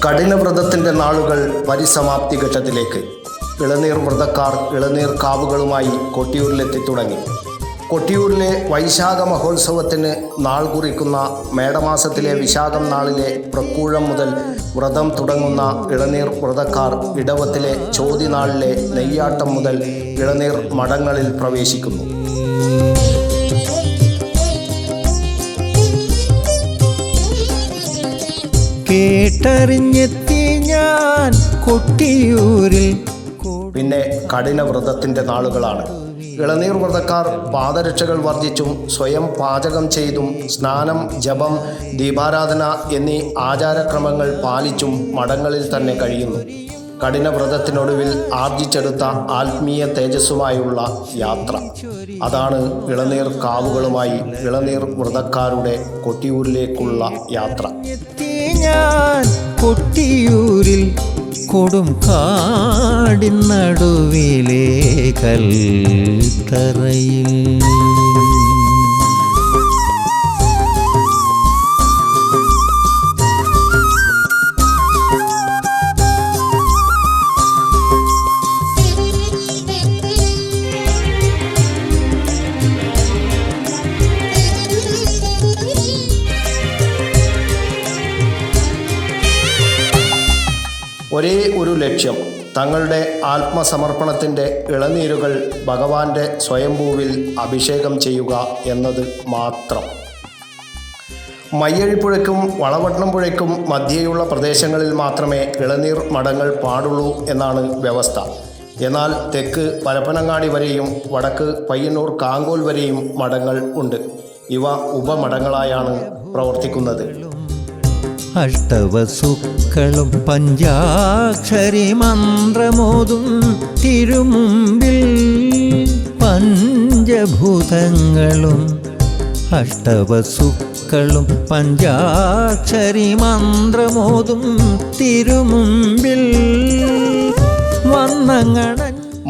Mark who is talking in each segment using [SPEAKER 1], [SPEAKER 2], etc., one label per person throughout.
[SPEAKER 1] കഠിനവ്രതത്തിൻ്റെ നാളുകൾ പരിസമാപ്തി ഘട്ടത്തിലേക്ക്. ഇളനീർ വ്രതക്കാർ ഇളനീർ കാവുകളുമായി കൊട്ടിയൂരിലെത്തി തുടങ്ങി. കൊട്ടിയൂരിലെ വൈശാഖ മഹോത്സവത്തിന് നാൾ കുറിക്കുന്ന മേടമാസത്തിലെ വിശാഖം നാളിലെ പ്രക്കൂഴം മുതൽ വ്രതം തുടങ്ങുന്ന ഇളനീർ വ്രതക്കാർ ഇടവത്തിലെ ചോതി നാളിലെ നെയ്യാട്ടം മുതൽ ഇളനീർ മഠങ്ങളിൽ പ്രവേശിക്കുന്നു.
[SPEAKER 2] കേട്ടറിഞ്ഞെത്തി ഞാൻ കൊട്ടിയൂരിൽ.
[SPEAKER 1] പിന്നെ കഠിനവ്രതത്തിൻ്റെ നാളുകളാണ്. ഇളനീർ വ്രതക്കാർ പാദരക്ഷകൾ വർജിച്ചും സ്വയം പാചകം ചെയ്തും സ്നാനം, ജപം, ദീപാരാധന എന്നീ ആചാരക്രമങ്ങൾ പാലിച്ചും മഠങ്ങളിൽ തന്നെ കഴിയുന്നു. കഠിനവ്രതത്തിനൊടുവിൽ ആർജിച്ചെടുത്ത ആത്മീയ തേജസ്സുമായുള്ള യാത്ര, അതാണ് ഇളനീർ കാവുകളുമായി ഇളനീർ വ്രതക്കാരുടെ കൊട്ടിയൂരിലേക്കുള്ള യാത്ര.
[SPEAKER 2] ഞാൻ കൊട്ടിയൂരിൽ കൊടും കാടിൻ നടുവിലെ കൽത്തറയിൽ.
[SPEAKER 1] ഒരേ ഒരു ലക്ഷ്യം, തങ്ങളുടെ ആത്മസമർപ്പണത്തിൻ്റെ ഇളനീരുകൾ ഭഗവാന്റെ സ്വയംഭൂവിൽ അഭിഷേകം ചെയ്യുക എന്നത് മാത്രം. മയ്യഴിപ്പുഴയ്ക്കും വളവട്ടണം പുഴയ്ക്കും മധ്യേയുള്ള പ്രദേശങ്ങളിൽ മാത്രമേ ഇളനീർ മഠങ്ങൾ പാടുള്ളൂ എന്നാണ് വ്യവസ്ഥ. എന്നാൽ തെക്ക് പരപ്പനങ്ങാടി വരെയും വടക്ക് പയ്യന്നൂർ കാങ്കോൽ വരെയും മഠങ്ങൾ ഉണ്ട്. ഇവ ഉപമഠങ്ങളായാണ് പ്രവർത്തിക്കുന്നത്.
[SPEAKER 2] അഷ്ടവസുക്കളും പഞ്ചാക്ഷരി മന്ത്രമോതും തിരുമുമ്പിൽ പഞ്ചഭൂതങ്ങളും. അഷ്ടവസുക്കളും പഞ്ചാക്ഷരി മന്ത്രമോതും തിരുമുമ്പിൽ വന്നങ്ങണ.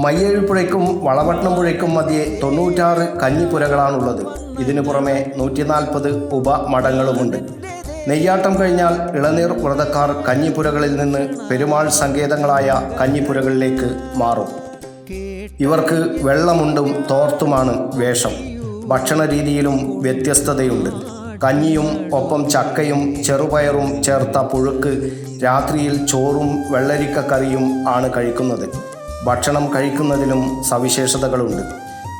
[SPEAKER 1] മയ്യഴിപ്പുഴയ്ക്കും വളവട്ടണം പുഴയ്ക്കും മധ്യേ 96 കഞ്ഞിപ്പുരകളാണുള്ളത്. ഇതിനു പുറമെ 140 ഉപമഠങ്ങളുമുണ്ട്. നെയ്യാട്ടം കഴിഞ്ഞാൽ ഇളനീർ വ്രതക്കാർ കഞ്ഞിപ്പുരകളിൽ നിന്ന് പെരുമാൾ സങ്കേതങ്ങളായ കഞ്ഞിപ്പുരകളിലേക്ക് മാറും. ഇവർക്ക് വെള്ളമുണ്ടും തോർത്തുമാണ് വേഷം. ഭക്ഷണ രീതിയിലും വ്യത്യസ്തതയുണ്ട്. കഞ്ഞിയും ഒപ്പം ചക്കയും ചെറുപയറും ചേർത്ത പുഴുക്ക്, രാത്രിയിൽ ചോറും വെള്ളരിക്കക്കറിയും ആണ് കഴിക്കുന്നത്. ഭക്ഷണം കഴിക്കുന്നതിലും സവിശേഷതകളുണ്ട്.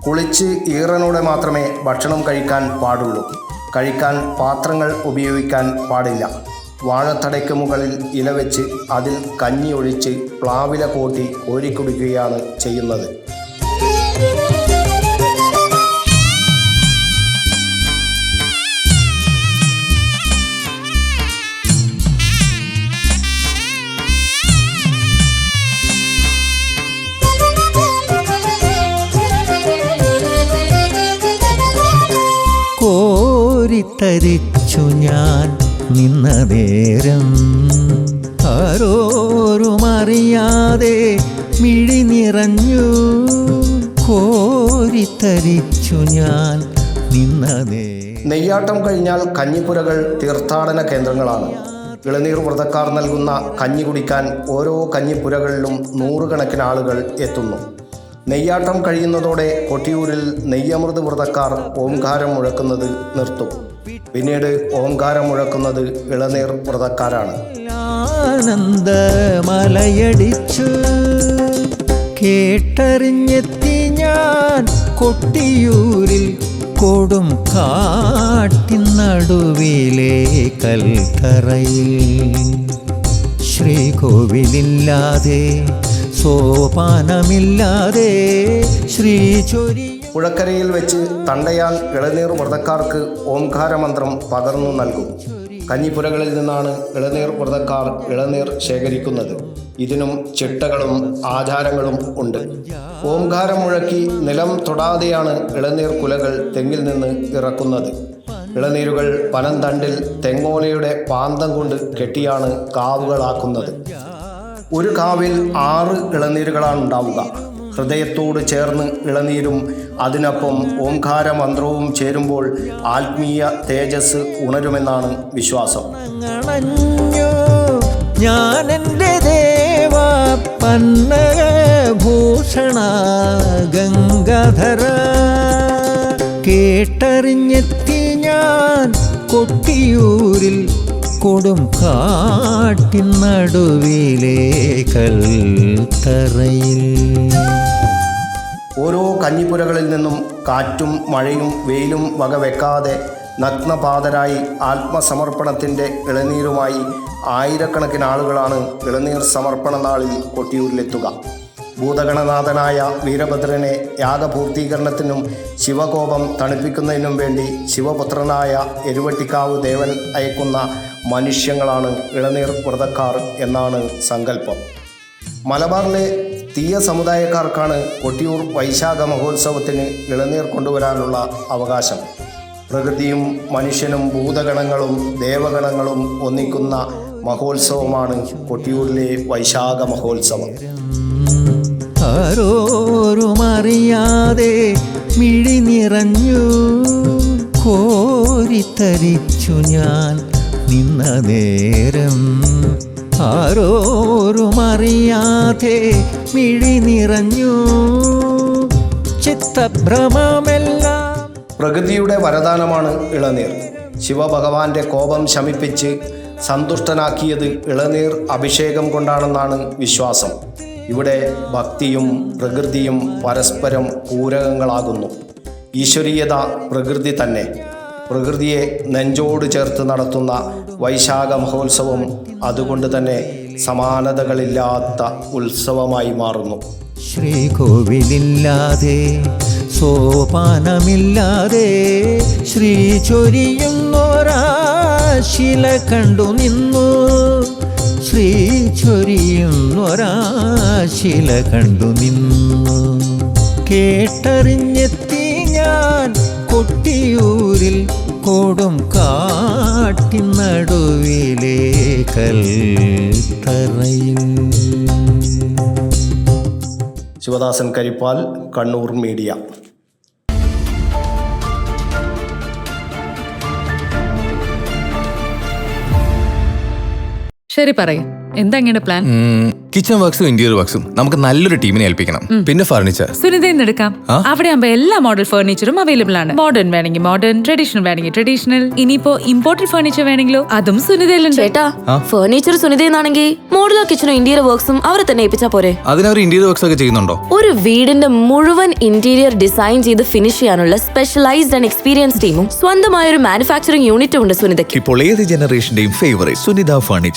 [SPEAKER 1] കുളിച്ച് ഈറനോടെ മാത്രമേ ഭക്ഷണം കഴിക്കാൻ പാടുള്ളൂ. കഴിക്കാൻ പാത്രങ്ങൾ ഉപയോഗിക്കാൻ പാടില്ല. വാഴത്തടയ്ക്ക് മുകളിൽ ഇല വെച്ച് അതിൽ കഞ്ഞി ഒഴിച്ച് പ്ലാവില കൂട്ടി കോരിക്കുടിക്കുകയാണ് ചെയ്യുന്നത്.
[SPEAKER 2] കോരിത്തരിച്ചു ഞാൻ നിന്ന നേരം ആരോരുമറിയാതെ മിഴി നിറഞ്ഞു. കോരിത്തരിച്ചു ഞാൻ നിന്ന നേരം.
[SPEAKER 1] നെയ്യാട്ടം കഴിഞ്ഞാൽ കഞ്ഞിപ്പുരകൾ തീർത്ഥാടന കേന്ദ്രങ്ങളാണ്. ഇളനീർ വ്രതക്കാർ നൽകുന്ന കഞ്ഞി കുടിക്കാൻ ഓരോ കഞ്ഞിപ്പുരകളിലും 100 കണക്കിന് ആളുകൾ എത്തുന്നു. നെയ്യാട്ടം കഴിയുന്നതോടെ കൊട്ടിയൂരിൽ നെയ്യമൃത് വ്രതക്കാർ ഓംകാരം മുഴക്കുന്നത് നിർത്തും. പിന്നീട് ഓംകാരം മുഴക്കുന്നത് ഇളനീർ വ്രതക്കാരാണ്.
[SPEAKER 2] ആനന്ദമലയടിച്ചു കേട്ടറിഞ്ഞെത്തി ഞാൻ കൊട്ടിയൂരിൽ കൊടും കാട്ടിൻ നടുവിലെ കൽത്തറയിൽ. ശ്രീകോവിലില്ലാതെ സോപാനമില്ലാതെ ശ്രീചൊരി.
[SPEAKER 1] പുഴക്കരയിൽ വെച്ച് തണ്ടയാൻ ഇളനീർ വ്രതക്കാർക്ക് ഓംകാരമന്ത്രം പകർന്നു നൽകും. കഞ്ഞിപ്പുരകളിൽ നിന്നാണ് ഇളനീർ വ്രതക്കാർ ഇളനീർ ശേഖരിക്കുന്നത്. ഇതിനും ചിട്ടകളും ആചാരങ്ങളും ഉണ്ട്. ഓംകാരം മുഴക്കി നിലം തൊടാതെയാണ് ഇളനീർ കുലകൾ തെങ്ങിൽ നിന്ന് ഇറക്കുന്നത്. ഇളനീരുകൾ പനന്തണ്ടിൽ തെങ്ങോലയുടെ പാന്തം കൊണ്ട് കെട്ടിയാണ് കാവുകളാക്കുന്നത്. ഒരു കാവിൽ 6 ഇളനീരുകളാണ് ഉണ്ടാവുക. ഹൃദയത്തോട് ചേർന്ന് ഇളനീരും അതിനൊപ്പം ഓംകാര മന്ത്രവും ചേരുമ്പോൾ ആത്മീയ തേജസ് ഉണരുമെന്നാണ് വിശ്വാസം.
[SPEAKER 2] ഞാൻ എൻ്റെ ദേവ പന്നഭൂഷണ ഗംഗാധര. കേട്ടറിഞ്ഞെത്തി ഞാൻ കൊട്ടിയൂരിൽ കൊടും കാട്ടിൻ നടുവിലെ കൽത്തറയിൽ.
[SPEAKER 1] ഓരോ കഞ്ഞിപ്പുരകളിൽ നിന്നും കാറ്റും മഴയും വെയിലും വകവെക്കാതെ നഗ്നപാതരായി ആത്മസമർപ്പണത്തിൻ്റെ ഇളനീരുമായി ആയിരക്കണക്കിന് ആളുകളാണ് ഇളനീർ സമർപ്പണ നാളിൽ കൊട്ടിയൂരിലെത്തുക. ഭൂതഗണനാഥനായ വീരഭദ്രനെ യാഗപൂർത്തീകരണത്തിനും ശിവകോപം തണുപ്പിക്കുന്നതിനും വേണ്ടി ശിവപുത്രനായ എരുവട്ടിക്കാവ് ദേവൻ അയക്കുന്ന മനുഷ്യങ്ങളാണ് ഇളനീർ വ്രതക്കാർ എന്നാണ് സങ്കല്പം. മലബാറിലെ തീയ സമുദായക്കാർക്കാണ് കൊട്ടിയൂർ വൈശാഖ മഹോത്സവത്തിന് ഇളനീർ കൊണ്ടുവരാനുള്ള അവകാശം. പ്രകൃതിയും മനുഷ്യനും ഭൂതഗണങ്ങളും ദേവഗണങ്ങളും ഒന്നിക്കുന്ന മഹോത്സവമാണ് കൊട്ടിയൂരിലെ വൈശാഖ മഹോത്സവം.
[SPEAKER 2] ആരോരുമറിയാതെ മിഴി നിറഞ്ഞു കോരിത്തരിച്ചു ഞാൻ നിന്ന നേരം. ആരോരുമറിയാതെ മിഴി നിറഞ്ഞു ചിത്തഭ്രമമെല്ലാം.
[SPEAKER 1] പ്രകൃതിയുടെ വരദാനമാണ് ഇളനീർ. ശിവഭഗവാന്റെ കോപം ശമിപ്പിച്ച് സന്തുഷ്ടനാക്കിയത് ഇളനീർ അഭിഷേകം കൊണ്ടാണെന്നാണ് വിശ്വാസം. ഇവിടെ ഭക്തിയും പ്രകൃതിയും പരസ്പരം പൂരകങ്ങളാകുന്നു. ഈശ്വരീയത പ്രകൃതി തന്നെ. പ്രകൃതിയെ നെഞ്ചോട് ചേർത്ത് നടത്തുന്ന വൈശാഖ മഹോത്സവം അതുകൊണ്ട് തന്നെ സമാനതകളില്ലാത്ത ഉത്സവമായി മാറുന്നു.
[SPEAKER 2] ശ്രീകോവിലില്ലാതെ സോപാനമില്ലാതെ ശ്രീ ചൊരിയുന്നൊരാശില കണ്ടു നിന്നു. ശ്രീ ചൊരിയുന്നൊരാശില കണ്ടു നിന്നു. കേട്ടറിഞ്ഞെത്തി ഞാൻ കൊട്ടിയൂരിൽ കൊടും കാട്ടിൻ നടുവിലെ കൽത്തറയിൽ.
[SPEAKER 1] ശിവദാസൻ കരിപ്പാൽ, കണ്ണൂർ മീഡിയ.
[SPEAKER 3] ശരി പറയും, എന്താ ഇങ്ങനെ പ്ലാൻ?
[SPEAKER 4] കിച്ചൺ വർക്സും ഇന്റീരിയർ വർക്സും നമുക്ക് നല്ലൊരു ടീമിനെ ഏൽപ്പിക്കണം. പിന്നെ ഫർണിച്ചർ
[SPEAKER 3] സുനിതയിൽ എടുക്കാം. അവിടെ ആകുമ്പോ എല്ലാ മോഡൽ ഫർണിച്ചറും അവൈലബിൾ ആണ്. മോഡേൺ വേണമെങ്കിൽ മോഡേൺ, ട്രഡീഷണൽ വേണമെങ്കിൽ ട്രഡീഷണൽ. ഇനിയിപ്പോ ഇമ്പോർട്ടഡ് ഫർണിച്ചർ വേണമെങ്കിലോ അതും സുനിതയിലുണ്ട്.
[SPEAKER 5] ചേട്ടാ, ഫർണിച്ചർ സുനിതയെന്നാണെങ്കിൽ മോഡുലാർ കിച്ചണും ഇന്റീരിയർ വർക്സും അവരെ തന്നെ ഏൽപ്പിച്ചാ പോരെ?
[SPEAKER 4] അതിനവർ ഇന്റീരിയർ വർക്സ് ഒക്കെ ചെയ്യുന്നുണ്ടോ?
[SPEAKER 5] ഒരു വീടിന്റെ മുഴുവൻ ഇന്റീരിയർ ഡിസൈൻ ചെയ്ത് ഫിനിഷ് ചെയ്യാനുള്ള സ്പെഷ്യലൈസ്ഡ് ആൻഡ് എക്സ്പീരിയൻസ് ടീമും സ്വന്തമായ ഒരു മാനുഫാക്ചറിംഗ് യൂണിറ്റും ഉണ്ട് സുനിതയ്ക്ക്.
[SPEAKER 6] ഇപ്പോൾ ഏത് ജനറേഷന്റെയും ഫേവറേറ്റ് സുനിത ഫർണിച്ചർ,